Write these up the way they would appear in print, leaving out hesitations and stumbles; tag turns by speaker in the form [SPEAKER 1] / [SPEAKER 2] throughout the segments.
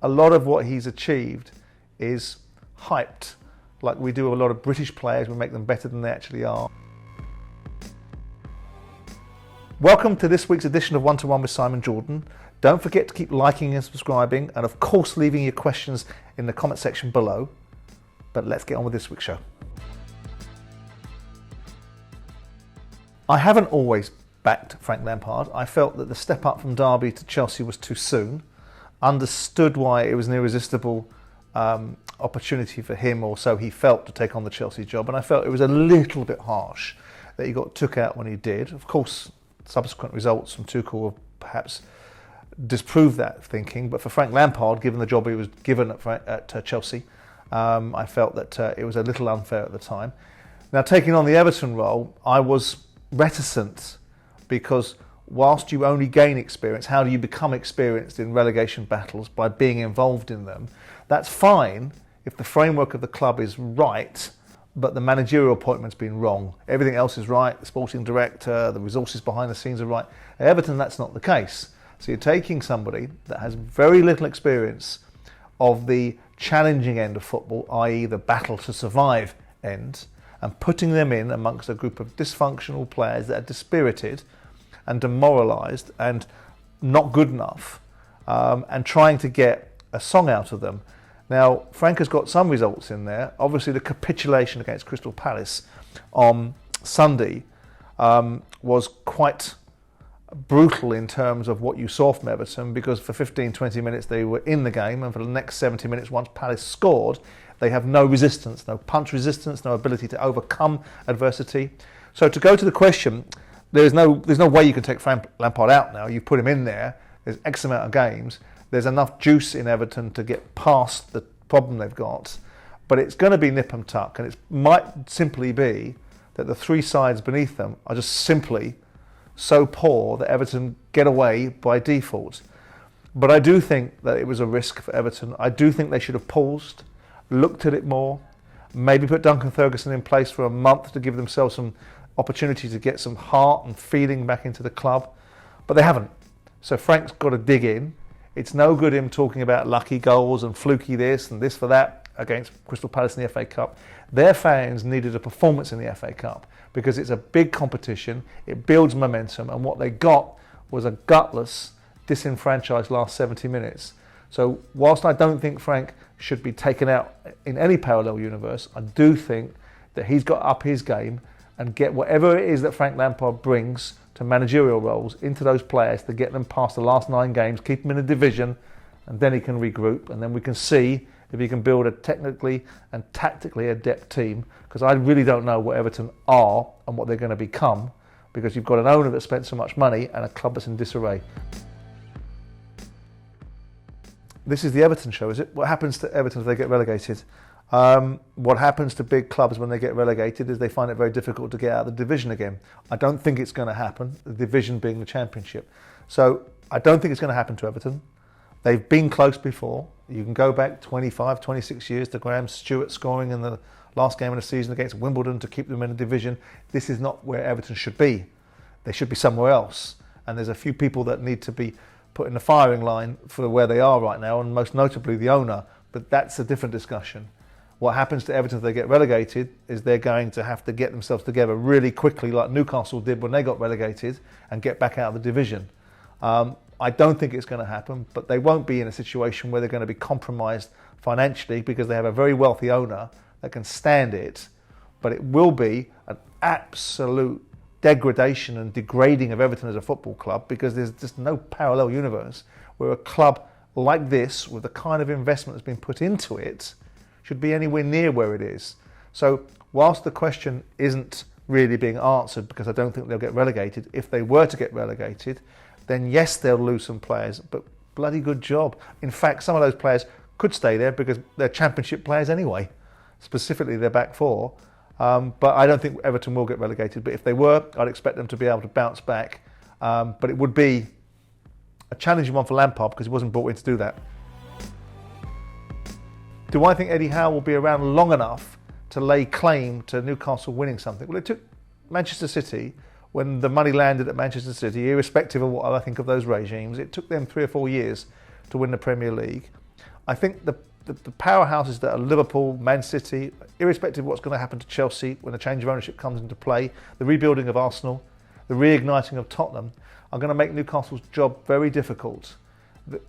[SPEAKER 1] a lot of what he's achieved is hyped, like we do a lot of British players. We make them better than they actually are. Welcome to this week's edition of One-to-One with Simon Jordan. Don't forget to keep liking and subscribing, and of course leaving your questions in the comment section below. But let's get on with this week's show. I haven't always backed Frank Lampard. I felt that the step up from Derby to Chelsea was too soon. Understood why it was an irresistible opportunity for him, or so he felt, to take on the Chelsea job. And I felt it was a little bit harsh that he got took out when he did. Of course, subsequent results from Tuchel have perhaps disproved that thinking. But for Frank Lampard, given the job he was given at Chelsea, I felt that it was a little unfair at the time. Now, taking on the Everton role, I was reticent because whilst you only gain experience, how do you become experienced in relegation battles? By being involved in them. That's fine if the framework of the club is right, but the managerial appointment's been wrong. Everything else is right, the sporting director, the resources behind the scenes are right. At Everton, that's not the case. So you're taking somebody that has very little experience of the challenging end of football, i.e. the battle to survive end, and putting them in amongst a group of dysfunctional players that are dispirited and demoralised and not good enough, and trying to get a song out of them. Now, Frank has got some results in there. Obviously, the capitulation against Crystal Palace on Sunday was quite brutal in terms of what you saw from Everton, because for 15-20 minutes they were in the game, and for the next 70 minutes, once Palace scored, they have no resistance, no punch resistance, no ability to overcome adversity. So to go to the question, there's no way you can take Frank Lampard out now. You put him in there, there's X amount of games, there's enough juice in Everton to get past the problem they've got, but it's going to be nip and tuck, and it might simply be that the three sides beneath them are just simply so poor that Everton get away by default. But I do think that it was a risk for Everton. I do think they should have paused, looked at it more, maybe put Duncan Ferguson in place for a month to give themselves some opportunity to get some heart and feeling back into the club, but they haven't. So Frank's got to dig in. It's no good him talking about lucky goals and fluky this and this for that against Crystal Palace in the FA Cup. Their fans needed a performance in the FA Cup because it's a big competition, it builds momentum, and what they got was a gutless, disenfranchised last 70 minutes. So whilst I don't think Frank should be taken out in any parallel universe, I do think that he's got to up his game and get whatever it is that Frank Lampard brings to managerial roles into those players to get them past the last 9 games, keep them in a division, and then he can regroup, and then we can see if he can build a technically and tactically adept team, because I really don't know what Everton are and what they're going to become, because you've got an owner that spent so much money and a club that's in disarray. This is the Everton show, is it? What happens to Everton if they get relegated? What happens to big clubs when they get relegated is they find it very difficult to get out of the division again. I don't think it's going to happen, the division being the Championship. So I don't think it's going to happen to Everton. They've been close before. You can go back 25, 26 years to Graham Stewart scoring in the last game of the season against Wimbledon to keep them in a division. This is not where Everton should be. They should be somewhere else. And there's a few people that need to be put in the firing line for where they are right now, and most notably the owner. But that's a different discussion. What happens to Everton if they get relegated is they're going to have to get themselves together really quickly, like Newcastle did when they got relegated, and get back out of the division. I don't think it's going to happen, but they won't be in a situation where they're going to be compromised financially because they have a very wealthy owner that can stand it. But it will be an absolute degradation and degrading of Everton as a football club, because there's just no parallel universe where a club like this, with the kind of investment that's been put into it, should be anywhere near where it is. So whilst the question isn't really being answered, because I don't think they'll get relegated, if they were to get relegated, then yes, they'll lose some players, but bloody good job. In fact, some of those players could stay there because they're Championship players anyway, specifically their back four. But I don't think Everton will get relegated. But if they were, I'd expect them to be able to bounce back. But it would be a challenging one for Lampard because he wasn't brought in to do that. Do I think Eddie Howe will be around long enough to lay claim to Newcastle winning something? Well, it took Manchester City, when the money landed at Manchester City, irrespective of what I think of those regimes, it took them 3 or 4 years to win the Premier League. I think the powerhouses that are Liverpool, Man City, irrespective of what's going to happen to Chelsea when the change of ownership comes into play, the rebuilding of Arsenal, the reigniting of Tottenham, are going to make Newcastle's job very difficult.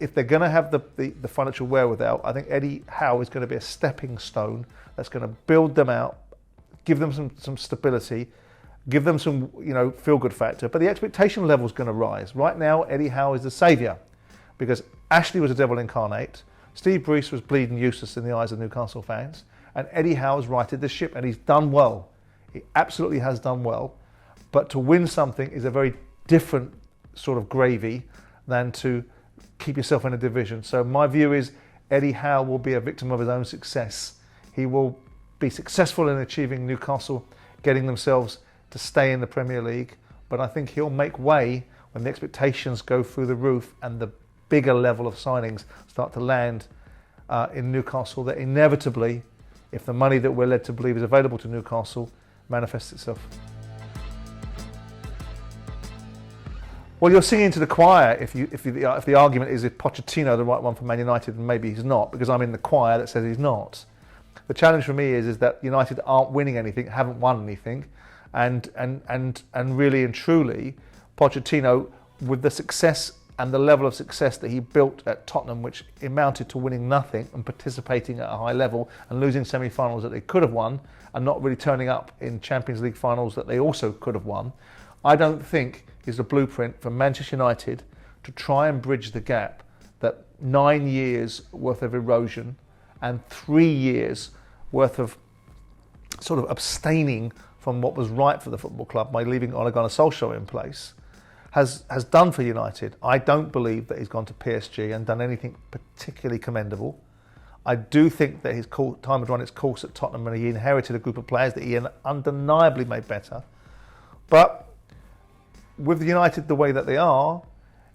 [SPEAKER 1] If they're going to have the financial wherewithal, I think Eddie Howe is going to be a stepping stone that's going to build them out, give them some stability, give them some feel-good factor. But the expectation level is going to rise. Right now, Eddie Howe is the saviour because Ashley was a devil incarnate. Steve Bruce was bleeding useless in the eyes of Newcastle fans, and Eddie Howe's righted the ship, and he's done well. He absolutely has done well. But to win something is a very different sort of gravy than to keep yourself in a division. So my view is Eddie Howe will be a victim of his own success. He will be successful in achieving Newcastle, getting themselves to stay in the Premier League, but I think he'll make way when the expectations go through the roof and the bigger level of signings start to land in Newcastle, that inevitably, if the money that we're led to believe is available to Newcastle, manifests itself. Well, you're singing to the choir if the argument is Pochettino the right one for Man United, and maybe he's not, because I'm in the choir that says he's not. The challenge for me is that United aren't winning anything, haven't won anything, and really and truly, Pochettino, with the success and the level of success that he built at Tottenham, which amounted to winning nothing and participating at a high level and losing semi-finals that they could have won and not really turning up in Champions League finals that they also could have won, I don't think is the blueprint for Manchester United to try and bridge the gap that 9 years worth of erosion and 3 years worth of sort of abstaining from what was right for the football club by leaving Ole Gunnar Solskjaer in place has done for United. I don't believe that he's gone to PSG and done anything particularly commendable. I do think that his time had run its course at Tottenham and he inherited a group of players that he undeniably made better. But with United the way that they are,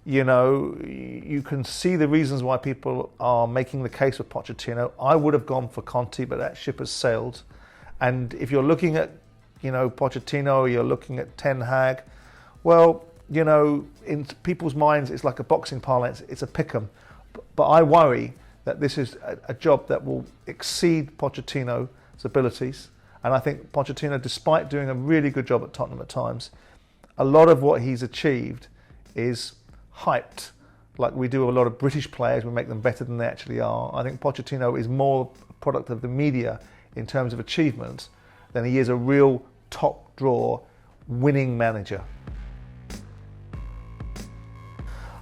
[SPEAKER 1] you can see the reasons why people are making the case for Pochettino. I would have gone for Conte, but that ship has sailed. And if you're looking at, Pochettino, or you're looking at Ten Hag, well, in people's minds, it's like a boxing parlance, it's a pick'em. But I worry that this is a job that will exceed Pochettino's abilities. And I think Pochettino, despite doing a really good job at Tottenham at times, a lot of what he's achieved is hyped. Like we do a lot of British players, we make them better than they actually are. I think Pochettino is more a product of the media in terms of achievement than he is a real top drawer winning manager.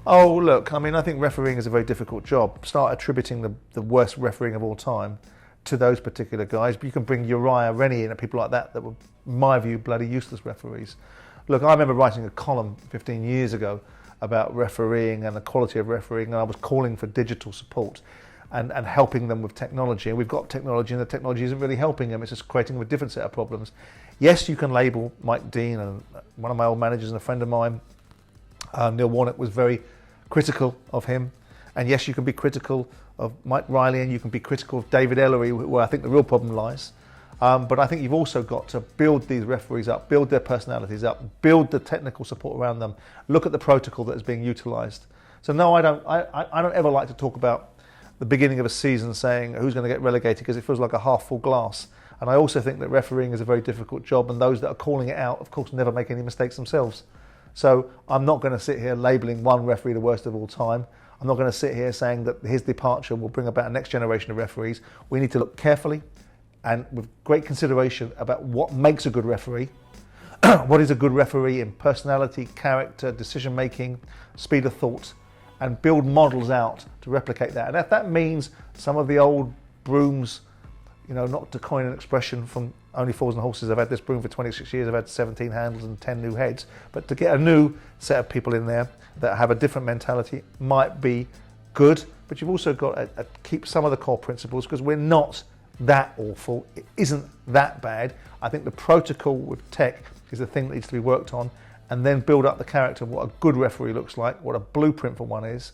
[SPEAKER 1] Oh, look, I think refereeing is a very difficult job. Start attributing the worst refereeing of all time to those particular guys. But you can bring Uriah Rennie in and people like that were, in my view, bloody useless referees. Look, I remember writing a column 15 years ago about refereeing and the quality of refereeing, and I was calling for digital support and helping them with technology. And we've got technology, and the technology isn't really helping them. It's just creating a different set of problems. Yes, you can label Mike Dean, and one of my old managers and a friend of mine, Neil Warnock, was very critical of him. And yes, you can be critical of Mike Riley, and you can be critical of David Ellery, where I think the real problem lies. But I think you've also got to build these referees up, build their personalities up, build the technical support around them, look at the protocol that is being utilised. So no, I don't ever like to talk about the beginning of a season saying who's going to get relegated, because it feels like a half full glass. And I also think that refereeing is a very difficult job, and those that are calling it out, of course, never make any mistakes themselves. So I'm not going to sit here labelling one referee the worst of all time. I'm not going to sit here saying that his departure will bring about a next generation of referees. We need to look carefully and with great consideration about what makes a good referee, what is a good referee in personality, character, decision making, speed of thought, and build models out to replicate that. And if that means some of the old brooms, not to coin an expression from Only Fools and Horses, I've had this broom for 26 years, I've had 17 handles and 10 new heads, but to get a new set of people in there that have a different mentality might be good, but you've also got to keep some of the core principles, because we're not that awful, it isn't that bad. I think the protocol with tech is the thing that needs to be worked on, and then build up the character of what a good referee looks like, what a blueprint for one is,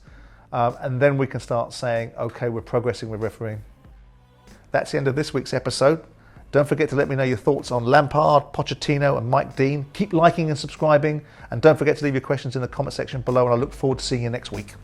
[SPEAKER 1] and then we can start saying, okay, we're progressing with refereeing. That's the end of this week's episode. Don't forget to let me know your thoughts on Lampard, Pochettino and Mike Dean. Keep liking and subscribing, and don't forget to leave your questions in the comment section below, and I look forward to seeing you next week.